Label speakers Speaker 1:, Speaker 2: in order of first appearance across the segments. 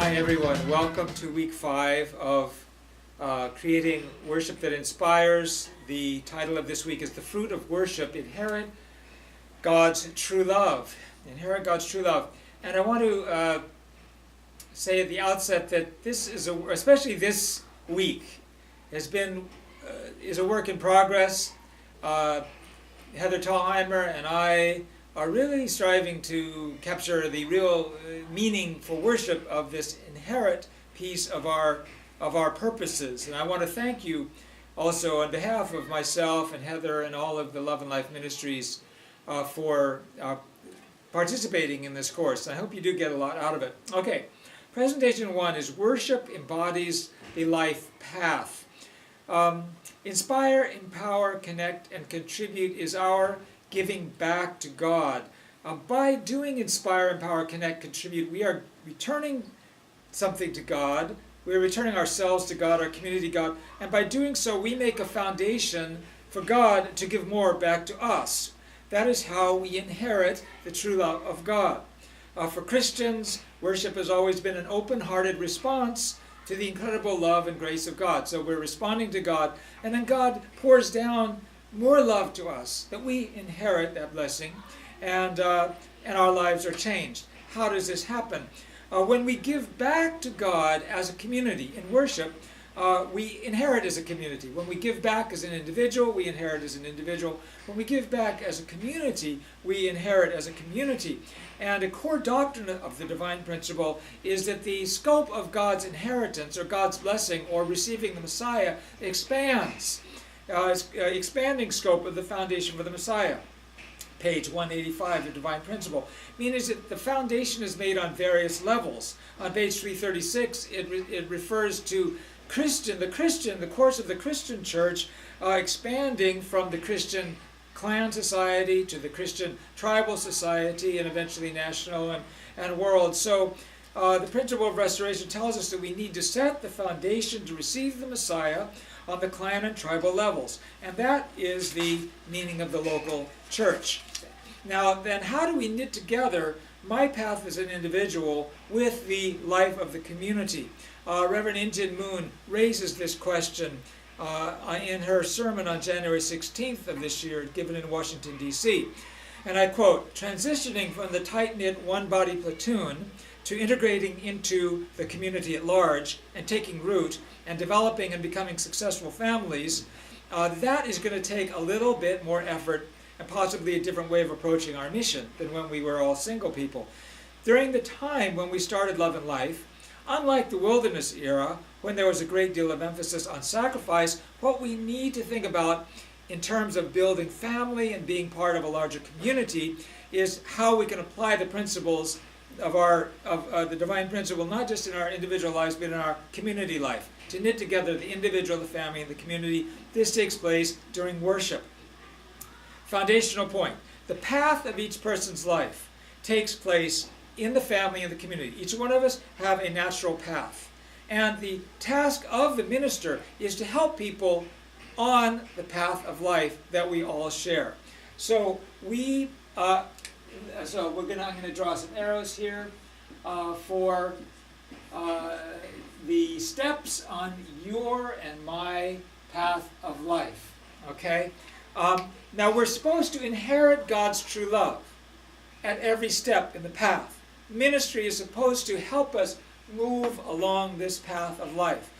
Speaker 1: Hi everyone, welcome to week 5 of Creating Worship That Inspires. The title of this week is The Fruit of Worship, Inherit God's True Love. Inherit God's True Love. And I want to say at the outset that this is, especially this week, is a work in progress. Heather Tallheimer and I are really striving to capture the real meaning for worship of this inherent piece of our purposes. And I want to thank you also on behalf of myself and Heather and all of the Love and Life Ministries for participating in this course. I hope you do get a lot out of it. Okay, presentation 1 is Worship Embodies the Life Path. Inspire, empower, connect, and contribute is our giving back to God. By doing inspire, empower, connect, contribute, we are returning something to God. We're returning ourselves to God, our community to God. And by doing so, we make a foundation for God to give more back to us. That is how we inherit the true love of God. For Christians, worship has always been an open-hearted response to the incredible love and grace of God. So we're responding to God, and then God pours down more love to us, that we inherit that blessing, and our lives are changed. How does this happen? When we give back to God as a community in worship, we inherit as a community. When we give back as an individual, we inherit as an individual. When we give back as a community, we inherit as a community. And a core doctrine of the divine principle is that the scope of God's inheritance, or God's blessing, or receiving the Messiah, expands. Expanding scope of the foundation for the Messiah. Page 185, the divine principle. Meaning that the foundation is made on various levels. On page 336, it refers to the course of the Christian church expanding from the Christian clan society to the Christian tribal society and eventually national and world. So the principle of restoration tells us that we need to set the foundation to receive the Messiah on the clan and tribal levels. And that is the meaning of the local church. Now then, how do we knit together my path as an individual with the life of the community? Reverend Injin Moon raises this question in her sermon on January 16th of this year, given in Washington, D.C. And I quote, "Transitioning from the tight-knit one-body platoon to integrating into the community at large and taking root and developing and becoming successful families, that is going to take a little bit more effort and possibly a different way of approaching our mission than when we were all single people. During the time when we started Love and Life, unlike the wilderness era, when there was a great deal of emphasis on sacrifice, what we need to think about in terms of building family and being part of a larger community is how we can apply the principles of the divine principle, not just in our individual lives, but in our community life. To knit together the individual, the family, and the community. This takes place during worship. Foundational point. The path of each person's life takes place in the family and the community. Each one of us have a natural path. And the task of the minister is to help people on the path of life that we all share. So I'm going to draw some arrows here for the steps on your and my path of life. Okay? Now we're supposed to inherit God's true love at every step in the path. Ministry is supposed to help us move along this path of life.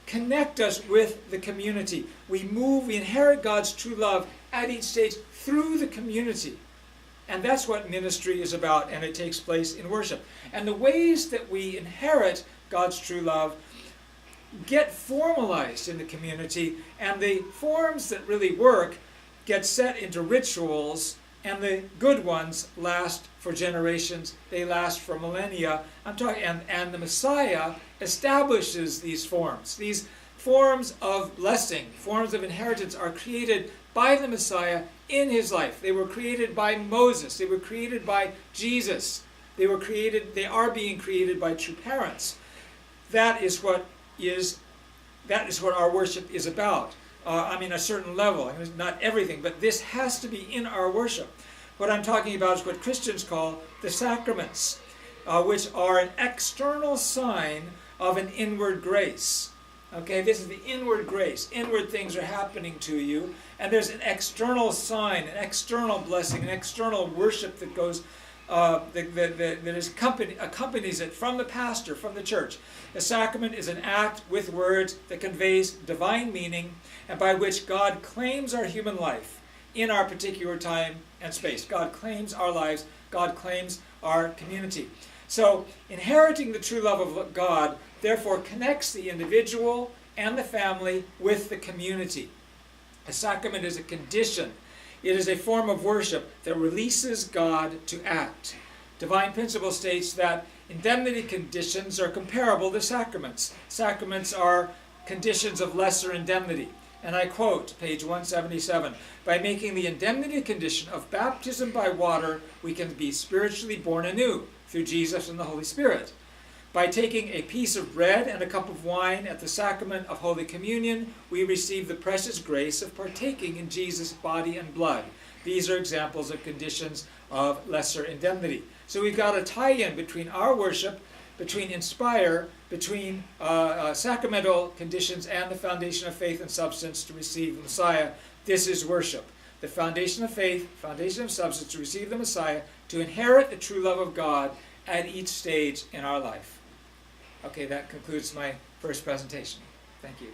Speaker 1: Connect us with the community. We inherit God's true love at each stage through the community. And that's what ministry is about, and it takes place in worship. And the ways that we inherit God's true love get formalized in the community, and the forms that really work get set into rituals, and the good ones last for generations. They last for millennia. And the Messiah establishes these forms. These forms of blessing, forms of inheritance are created by the Messiah in his life. They were created by Moses. They were created by Jesus. They are being created by true parents. That is what our worship is about. A certain level. Not everything, but this has to be in our worship. What I'm talking about is what Christians call the sacraments. which are an external sign of an inward grace. Okay, this is the inward grace. Inward things are happening to you, and there's an external sign, an external blessing, an external worship that goes, accompanies it from the pastor, from the church. The sacrament is an act with words that conveys divine meaning, and by which God claims our human life in our particular time and space. God claims our lives. God claims our community. So, inheriting the true love of God therefore connects the individual and the family with the community. A sacrament is a condition. It is a form of worship that releases God to act. Divine Principle states that indemnity conditions are comparable to sacraments. Sacraments are conditions of lesser indemnity. And I quote, page 177, "By making the indemnity condition of baptism by water, we can be spiritually born anew through Jesus and the Holy Spirit. By taking a piece of bread and a cup of wine at the sacrament of Holy Communion, we receive the precious grace of partaking in Jesus' body and blood. These are examples of conditions of lesser indemnity." So we've got a tie-in between our worship, between Inspire, between sacramental conditions and the foundation of faith and substance to receive the Messiah. This is worship. The foundation of faith, foundation of substance to receive the Messiah, to inherit the true love of God at each stage in our life. Okay, that concludes my first presentation. Thank you.